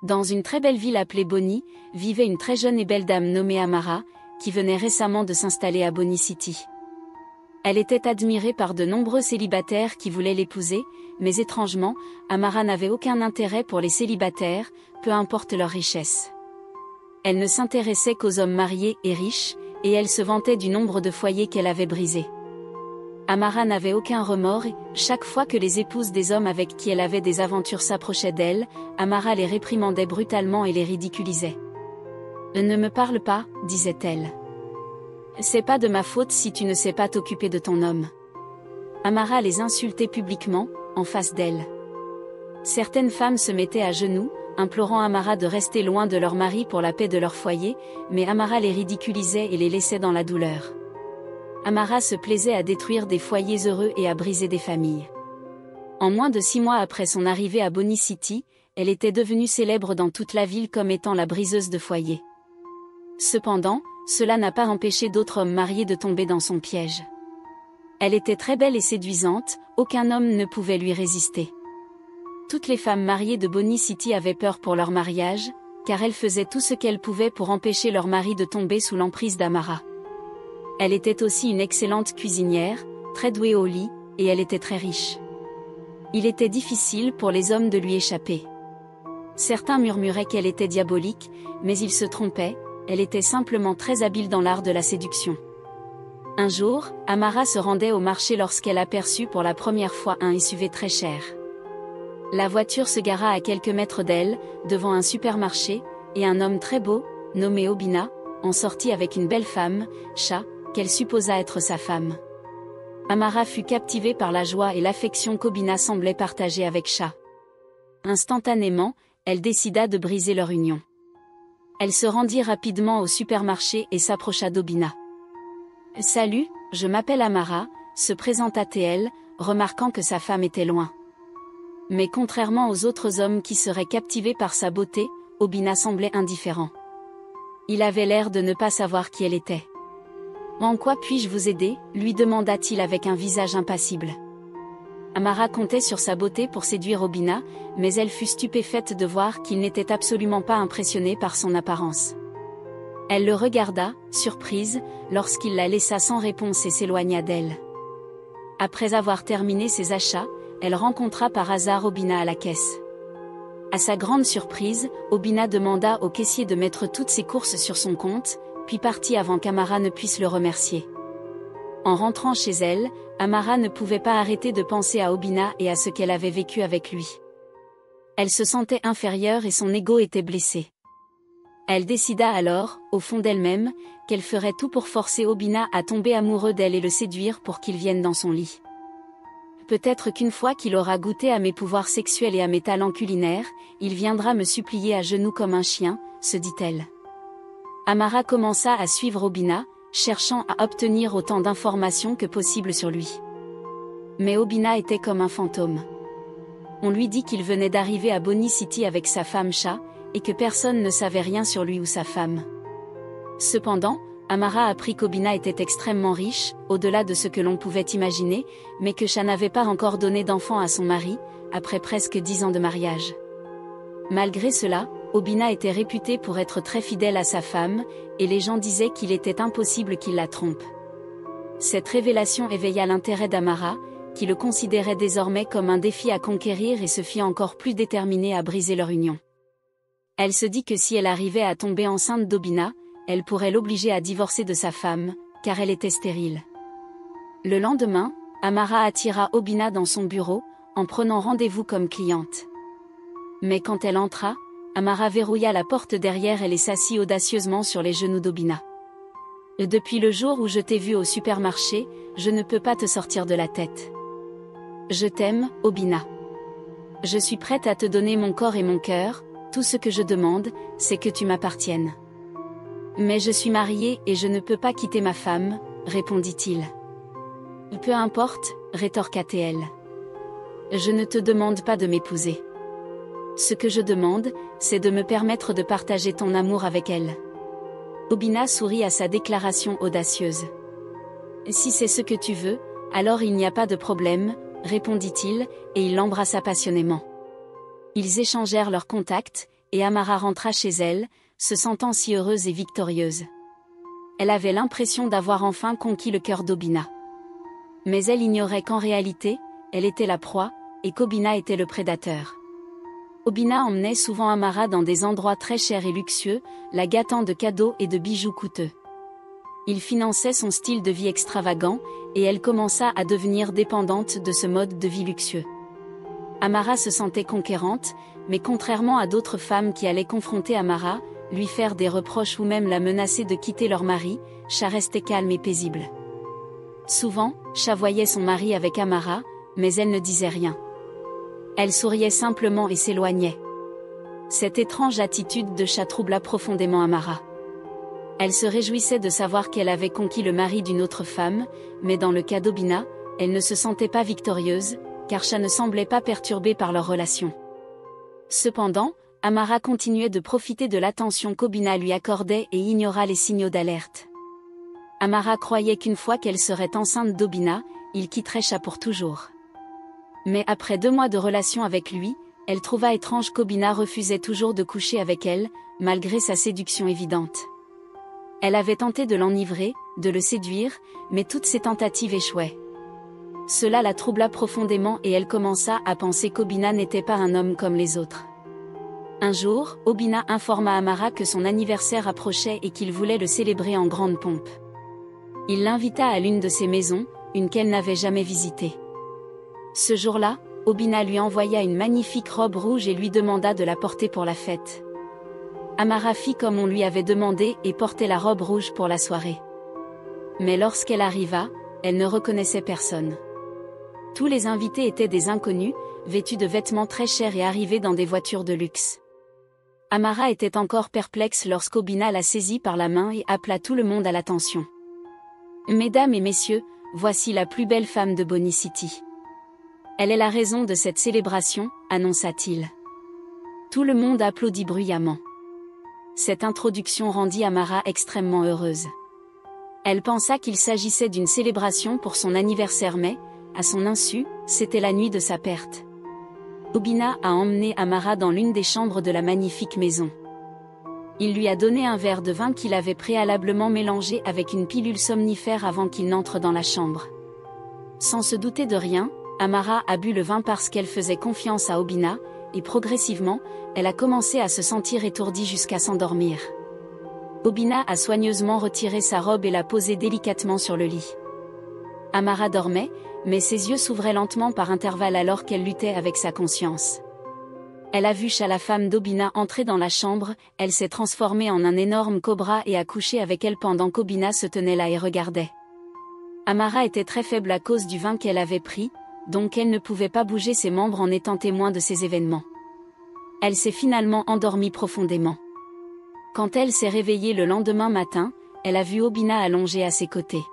Dans une très belle ville appelée Bonny, vivait une très jeune et belle dame nommée Amara, qui venait récemment de s'installer à Bonny City. Elle était admirée par de nombreux célibataires qui voulaient l'épouser, mais étrangement, Amara n'avait aucun intérêt pour les célibataires, peu importe leur richesse. Elle ne s'intéressait qu'aux hommes mariés et riches, et elle se vantait du nombre de foyers qu'elle avait brisés. Amara n'avait aucun remords et, chaque fois que les épouses des hommes avec qui elle avait des aventures s'approchaient d'elle, Amara les réprimandait brutalement et les ridiculisait. « Ne me parle pas, disait-elle. C'est pas de ma faute si tu ne sais pas t'occuper de ton homme. » Amara les insultait publiquement, en face d'elle. Certaines femmes se mettaient à genoux, implorant Amara de rester loin de leur mari pour la paix de leur foyer, mais Amara les ridiculisait et les laissait dans la douleur. Amara se plaisait à détruire des foyers heureux et à briser des familles. En moins de 6 mois après son arrivée à Bonny City, elle était devenue célèbre dans toute la ville comme étant la briseuse de foyers. Cependant, cela n'a pas empêché d'autres hommes mariés de tomber dans son piège. Elle était très belle et séduisante, aucun homme ne pouvait lui résister. Toutes les femmes mariées de Bonny City avaient peur pour leur mariage, car elles faisaient tout ce qu'elles pouvaient pour empêcher leur mari de tomber sous l'emprise d'Amara. Elle était aussi une excellente cuisinière, très douée au lit, et elle était très riche. Il était difficile pour les hommes de lui échapper. Certains murmuraient qu'elle était diabolique, mais ils se trompaient, elle était simplement très habile dans l'art de la séduction. Un jour, Amara se rendait au marché lorsqu'elle aperçut pour la première fois un SUV très cher. La voiture se gara à quelques mètres d'elle, devant un supermarché, et un homme très beau, nommé Obina, en sortit avec une belle femme, Cha, qu'elle supposa être sa femme. Amara fut captivée par la joie et l'affection qu'Obina semblait partager avec Cha. Instantanément, elle décida de briser leur union. Elle se rendit rapidement au supermarché et s'approcha d'Obina. « Salut, je m'appelle Amara », se présenta-t-elle, remarquant que sa femme était loin. Mais contrairement aux autres hommes qui seraient captivés par sa beauté, Obina semblait indifférent. Il avait l'air de ne pas savoir qui elle était. « En quoi puis-je vous aider ?» lui demanda-t-il avec un visage impassible. Amara comptait sur sa beauté pour séduire Obina, mais elle fut stupéfaite de voir qu'il n'était absolument pas impressionné par son apparence. Elle le regarda, surprise, lorsqu'il la laissa sans réponse et s'éloigna d'elle. Après avoir terminé ses achats, elle rencontra par hasard Obina à la caisse. À sa grande surprise, Obina demanda au caissier de mettre toutes ses courses sur son compte, puis partit avant qu'Amara ne puisse le remercier. En rentrant chez elle, Amara ne pouvait pas arrêter de penser à Obina et à ce qu'elle avait vécu avec lui. Elle se sentait inférieure et son ego était blessé. Elle décida alors, au fond d'elle-même, qu'elle ferait tout pour forcer Obina à tomber amoureux d'elle et le séduire pour qu'il vienne dans son lit. Peut-être qu'une fois qu'il aura goûté à mes pouvoirs sexuels et à mes talents culinaires, il viendra me supplier à genoux comme un chien, se dit-elle. Amara commença à suivre Obina, cherchant à obtenir autant d'informations que possible sur lui. Mais Obina était comme un fantôme. On lui dit qu'il venait d'arriver à Bonny City avec sa femme Cha, et que personne ne savait rien sur lui ou sa femme. Cependant, Amara apprit qu'Obina était extrêmement riche, au-delà de ce que l'on pouvait imaginer, mais que Cha n'avait pas encore donné d'enfant à son mari, après presque 10 ans de mariage. Malgré cela, Obina était réputé pour être très fidèle à sa femme, et les gens disaient qu'il était impossible qu'il la trompe. Cette révélation éveilla l'intérêt d'Amara, qui le considérait désormais comme un défi à conquérir et se fit encore plus déterminée à briser leur union. Elle se dit que si elle arrivait à tomber enceinte d'Obina, elle pourrait l'obliger à divorcer de sa femme, car elle était stérile. Le lendemain, Amara attira Obina dans son bureau, en prenant rendez-vous comme cliente. Mais quand elle entra, Amara verrouilla la porte derrière elle et s'assit audacieusement sur les genoux d'Obina. « Depuis le jour où je t'ai vu au supermarché, je ne peux pas te sortir de la tête. Je t'aime, Obina. Je suis prête à te donner mon corps et mon cœur, tout ce que je demande, c'est que tu m'appartiennes. Mais je suis mariée et je ne peux pas quitter ma femme, répondit-il. Peu importe, rétorqua-t-elle. Je ne te demande pas de m'épouser. Ce que je demande, c'est de me permettre de partager ton amour avec elle. Obina sourit à sa déclaration audacieuse. Si c'est ce que tu veux, alors il n'y a pas de problème, répondit-il, et il l'embrassa passionnément. Ils échangèrent leurs contacts, et Amara rentra chez elle, se sentant si heureuse et victorieuse. Elle avait l'impression d'avoir enfin conquis le cœur d'Obina. Mais elle ignorait qu'en réalité, elle était la proie, et qu'Obina était le prédateur. Obina emmenait souvent Amara dans des endroits très chers et luxueux, la gâtant de cadeaux et de bijoux coûteux. Il finançait son style de vie extravagant, et elle commença à devenir dépendante de ce mode de vie luxueux. Amara se sentait conquérante, mais contrairement à d'autres femmes qui allaient confronter Amara, lui faire des reproches ou même la menacer de quitter leur mari, Cha restait calme et paisible. Souvent, Cha voyait son mari avec Amara, mais elle ne disait rien. Elle souriait simplement et s'éloignait. Cette étrange attitude de Cha troubla profondément Amara. Elle se réjouissait de savoir qu'elle avait conquis le mari d'une autre femme, mais dans le cas d'Obina, elle ne se sentait pas victorieuse, car Cha ne semblait pas perturbé par leur relation. Cependant, Amara continuait de profiter de l'attention qu'Obina lui accordait et ignora les signaux d'alerte. Amara croyait qu'une fois qu'elle serait enceinte d'Obina, il quitterait Cha pour toujours. Mais après 2 mois de relation avec lui, elle trouva étrange qu'Obina refusait toujours de coucher avec elle, malgré sa séduction évidente. Elle avait tenté de l'enivrer, de le séduire, mais toutes ses tentatives échouaient. Cela la troubla profondément et elle commença à penser qu'Obina n'était pas un homme comme les autres. Un jour, Obina informa Amara que son anniversaire approchait et qu'il voulait le célébrer en grande pompe. Il l'invita à l'une de ses maisons, une qu'elle n'avait jamais visitée. Ce jour-là, Obina lui envoya une magnifique robe rouge et lui demanda de la porter pour la fête. Amara fit comme on lui avait demandé et portait la robe rouge pour la soirée. Mais lorsqu'elle arriva, elle ne reconnaissait personne. Tous les invités étaient des inconnus, vêtus de vêtements très chers et arrivés dans des voitures de luxe. Amara était encore perplexe lorsqu'Obina la saisit par la main et appela tout le monde à l'attention. « Mesdames et messieurs, voici la plus belle femme de Bonny City. Elle est la raison de cette célébration, annonça-t-il. Tout le monde applaudit bruyamment. Cette introduction rendit Amara extrêmement heureuse. Elle pensa qu'il s'agissait d'une célébration pour son anniversaire mais, à son insu, c'était la nuit de sa perte. Obina a emmené Amara dans l'une des chambres de la magnifique maison. Il lui a donné un verre de vin qu'il avait préalablement mélangé avec une pilule somnifère avant qu'il n'entre dans la chambre. Sans se douter de rien, Amara a bu le vin parce qu'elle faisait confiance à Obina, et progressivement, elle a commencé à se sentir étourdie jusqu'à s'endormir. Obina a soigneusement retiré sa robe et l'a posée délicatement sur le lit. Amara dormait, mais ses yeux s'ouvraient lentement par intervalles alors qu'elle luttait avec sa conscience. Elle a vu Cha, la femme d'Obina, entrer dans la chambre, elle s'est transformée en un énorme cobra et a couché avec elle pendant qu'Obina se tenait là et regardait. Amara était très faible à cause du vin qu'elle avait pris, donc elle ne pouvait pas bouger ses membres en étant témoin de ces événements. Elle s'est finalement endormie profondément. Quand elle s'est réveillée le lendemain matin, elle a vu Obina allongée à ses côtés.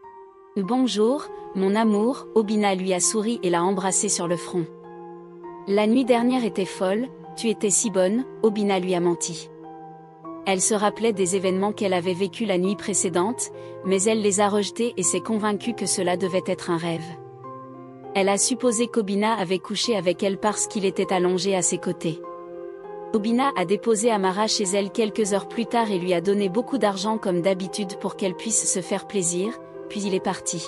« Bonjour, mon amour », Obina lui a souri et l'a embrassée sur le front. « La nuit dernière était folle, tu étais si bonne », Obina lui a menti. Elle se rappelait des événements qu'elle avait vécus la nuit précédente, mais elle les a rejetés et s'est convaincue que cela devait être un rêve. Elle a supposé qu'Obina avait couché avec elle parce qu'il était allongé à ses côtés. Obina a déposé Amara chez elle quelques heures plus tard et lui a donné beaucoup d'argent comme d'habitude pour qu'elle puisse se faire plaisir, puis il est parti.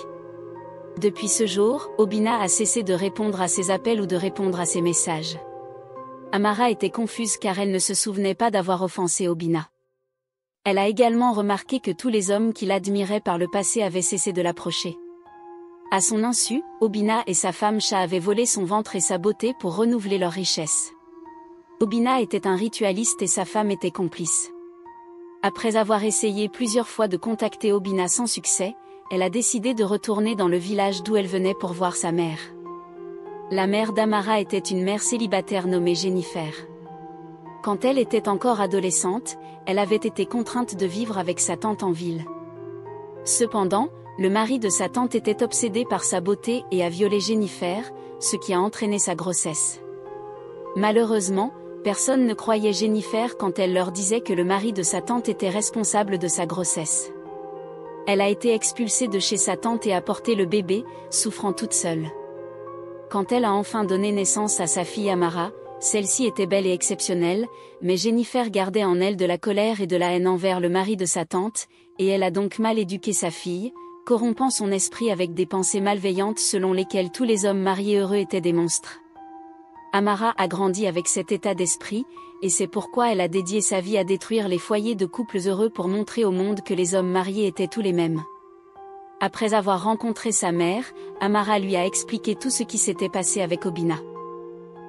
Depuis ce jour, Obina a cessé de répondre à ses appels ou de répondre à ses messages. Amara était confuse car elle ne se souvenait pas d'avoir offensé Obina. Elle a également remarqué que tous les hommes qui l'admiraient par le passé avaient cessé de l'approcher. À son insu, Obina et sa femme Cha avaient volé son ventre et sa beauté pour renouveler leur richesse. Obina était un ritualiste et sa femme était complice. Après avoir essayé plusieurs fois de contacter Obina sans succès, elle a décidé de retourner dans le village d'où elle venait pour voir sa mère. La mère d'Amara était une mère célibataire nommée Jennifer. Quand elle était encore adolescente, elle avait été contrainte de vivre avec sa tante en ville. Cependant, le mari de sa tante était obsédé par sa beauté et a violé Jennifer, ce qui a entraîné sa grossesse. Malheureusement, personne ne croyait Jennifer quand elle leur disait que le mari de sa tante était responsable de sa grossesse. Elle a été expulsée de chez sa tante et a porté le bébé, souffrant toute seule. Quand elle a enfin donné naissance à sa fille Amara, Celle-ci était belle et exceptionnelle, mais Jennifer gardait en elle de la colère et de la haine envers le mari de sa tante, et elle a donc mal éduqué sa fille, corrompant son esprit avec des pensées malveillantes selon lesquelles tous les hommes mariés heureux étaient des monstres. Amara a grandi avec cet état d'esprit, et c'est pourquoi elle a dédié sa vie à détruire les foyers de couples heureux pour montrer au monde que les hommes mariés étaient tous les mêmes. Après avoir rencontré sa mère, Amara lui a expliqué tout ce qui s'était passé avec Obina.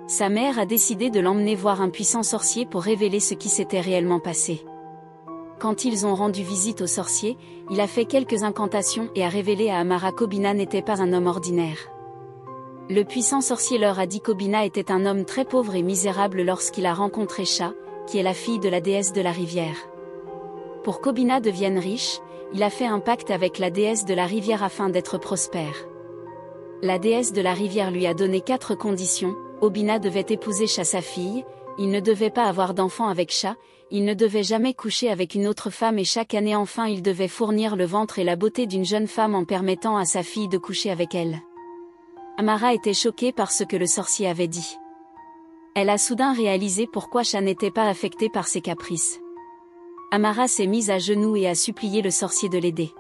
Sa mère a décidé de l'emmener voir un puissant sorcier pour révéler ce qui s'était réellement passé. Quand ils ont rendu visite au sorcier, il a fait quelques incantations et a révélé à Amara qu'Obina n'était pas un homme ordinaire. Le puissant sorcier leur a dit qu'Obina était un homme très pauvre et misérable lorsqu'il a rencontré Sha, qui est la fille de la déesse de la rivière. Pour qu'Obina devienne riche, il a fait un pacte avec la déesse de la rivière afin d'être prospère. La déesse de la rivière lui a donné 4 conditions. Obina devait épouser Sha sa fille, il ne devait pas avoir d'enfant avec Sha, il ne devait jamais coucher avec une autre femme et chaque année enfin il devait fournir le ventre et la beauté d'une jeune femme en permettant à sa fille de coucher avec elle. Amara était choquée par ce que le sorcier avait dit. Elle a soudain réalisé pourquoi Sha n'était pas affectée par ses caprices. Amara s'est mise à genoux et a supplié le sorcier de l'aider.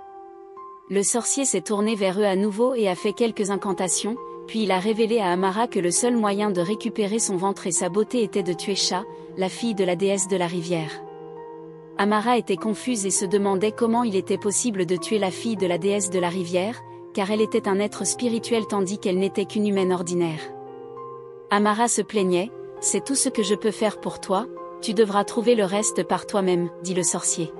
Le sorcier s'est tourné vers eux à nouveau et a fait quelques incantations, puis il a révélé à Amara que le seul moyen de récupérer son ventre et sa beauté était de tuer Sha, la fille de la déesse de la rivière. Amara était confuse et se demandait comment il était possible de tuer la fille de la déesse de la rivière, car elle était un être spirituel tandis qu'elle n'était qu'une humaine ordinaire. Amara se plaignait, « C'est tout ce que je peux faire pour toi, tu devras trouver le reste par toi-même, » dit le sorcier.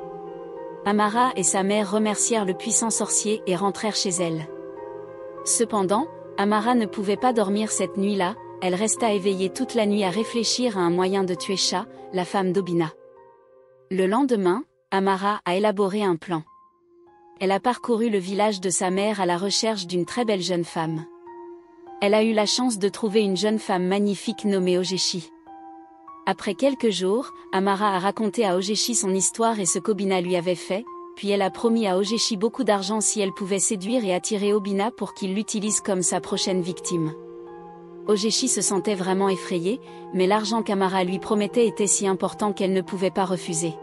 Amara et sa mère remercièrent le puissant sorcier et rentrèrent chez elles. Cependant, Amara ne pouvait pas dormir cette nuit-là, elle resta éveillée toute la nuit à réfléchir à un moyen de tuer Sha, la femme d'Obina. Le lendemain, Amara a élaboré un plan. Elle a parcouru le village de sa mère à la recherche d'une très belle jeune femme. Elle a eu la chance de trouver une jeune femme magnifique nommée Ogechi. Après quelques jours, Amara a raconté à Ogechi son histoire et ce qu'Obina lui avait fait, puis elle a promis à Ogechi beaucoup d'argent si elle pouvait séduire et attirer Obina pour qu'il l'utilise comme sa prochaine victime. Ogechi se sentait vraiment effrayée, mais l'argent qu'Amara lui promettait était si important qu'elle ne pouvait pas refuser.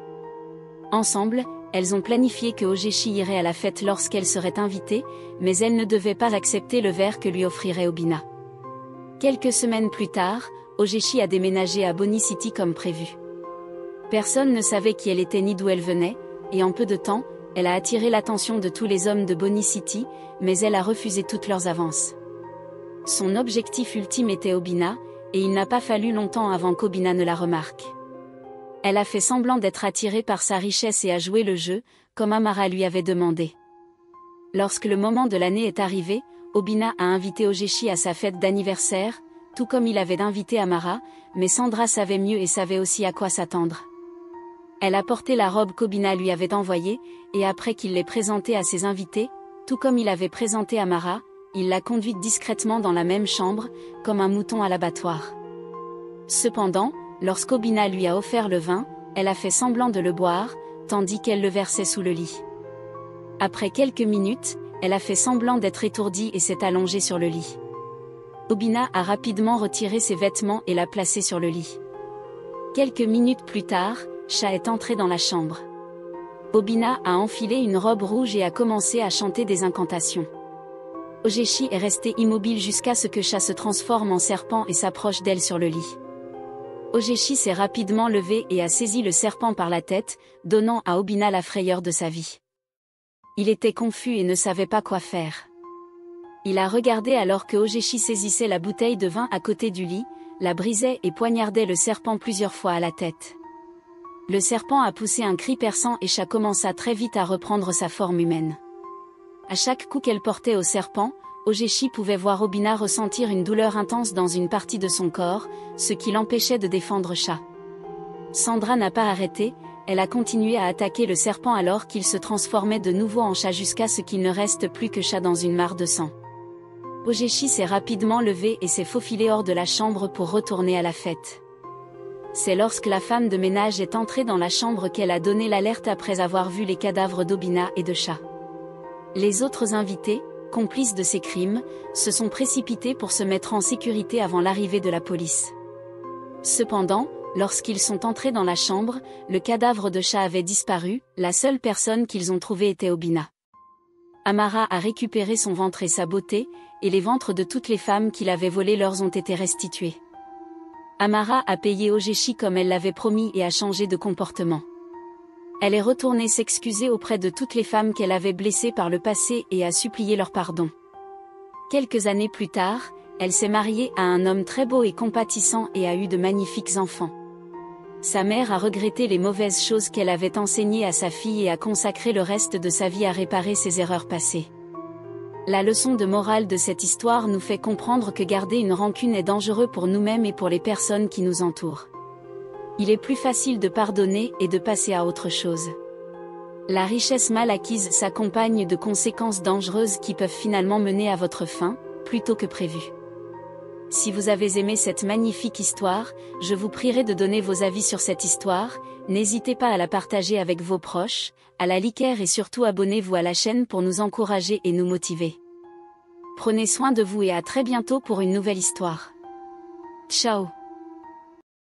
Ensemble, elles ont planifié que Ogechi irait à la fête lorsqu'elle serait invitée, mais elle ne devait pas accepter le verre que lui offrirait Obina. Quelques semaines plus tard, Ogechi a déménagé à Bonny City comme prévu. Personne ne savait qui elle était ni d'où elle venait, et en peu de temps, elle a attiré l'attention de tous les hommes de Bonny City, mais elle a refusé toutes leurs avances. Son objectif ultime était Obina, et il n'a pas fallu longtemps avant qu'Obina ne la remarque. Elle a fait semblant d'être attirée par sa richesse et a joué le jeu, comme Amara lui avait demandé. Lorsque le moment de l'année est arrivé, Obina a invité Ogechi à sa fête d'anniversaire, tout comme il avait invité Amara, mais Sandra savait mieux et savait aussi à quoi s'attendre. Elle a porté la robe qu'Obina lui avait envoyée, et après qu'il l'ait présentée à ses invités, tout comme il avait présenté Amara, il l'a conduite discrètement dans la même chambre, comme un mouton à l'abattoir. Cependant, lorsqu'Obina lui a offert le vin, elle a fait semblant de le boire, tandis qu'elle le versait sous le lit. Après quelques minutes, elle a fait semblant d'être étourdie et s'est allongée sur le lit. Obina a rapidement retiré ses vêtements et l'a placée sur le lit. Quelques minutes plus tard, Sha est entré dans la chambre. Obina a enfilé une robe rouge et a commencé à chanter des incantations. Ogechi est resté immobile jusqu'à ce que Sha se transforme en serpent et s'approche d'elle sur le lit. Ogechi s'est rapidement levé et a saisi le serpent par la tête, donnant à Obina la frayeur de sa vie. Il était confus et ne savait pas quoi faire. Il a regardé alors que Ogechi saisissait la bouteille de vin à côté du lit, la brisait et poignardait le serpent plusieurs fois à la tête. Le serpent a poussé un cri perçant et Sha commença très vite à reprendre sa forme humaine. À chaque coup qu'elle portait au serpent, Ogechi pouvait voir Obina ressentir une douleur intense dans une partie de son corps, ce qui l'empêchait de défendre Sha. Sandra n'a pas arrêté, elle a continué à attaquer le serpent alors qu'il se transformait de nouveau en Sha jusqu'à ce qu'il ne reste plus que Sha dans une mare de sang. Ogechi s'est rapidement levé et s'est faufilé hors de la chambre pour retourner à la fête. C'est lorsque la femme de ménage est entrée dans la chambre qu'elle a donné l'alerte après avoir vu les cadavres d'Obina et de Sha. Les autres invités, complices de ces crimes, se sont précipités pour se mettre en sécurité avant l'arrivée de la police. Cependant, lorsqu'ils sont entrés dans la chambre, le cadavre de chat avait disparu, la seule personne qu'ils ont trouvée était Obina. Amara a récupéré son ventre et sa beauté, et les ventres de toutes les femmes qu'il avait volées leur ont été restitués. Amara a payé Ogechi comme elle l'avait promis et a changé de comportement. Elle est retournée s'excuser auprès de toutes les femmes qu'elle avait blessées par le passé et a supplié leur pardon. Quelques années plus tard, elle s'est mariée à un homme très beau et compatissant et a eu de magnifiques enfants. Sa mère a regretté les mauvaises choses qu'elle avait enseignées à sa fille et a consacré le reste de sa vie à réparer ses erreurs passées. La leçon de morale de cette histoire nous fait comprendre que garder une rancune est dangereux pour nous-mêmes et pour les personnes qui nous entourent. Il est plus facile de pardonner et de passer à autre chose. La richesse mal acquise s'accompagne de conséquences dangereuses qui peuvent finalement mener à votre fin, plutôt que prévu. Si vous avez aimé cette magnifique histoire, je vous prierai de donner vos avis sur cette histoire, n'hésitez pas à la partager avec vos proches, à la liker et surtout abonnez-vous à la chaîne pour nous encourager et nous motiver. Prenez soin de vous et à très bientôt pour une nouvelle histoire. Ciao!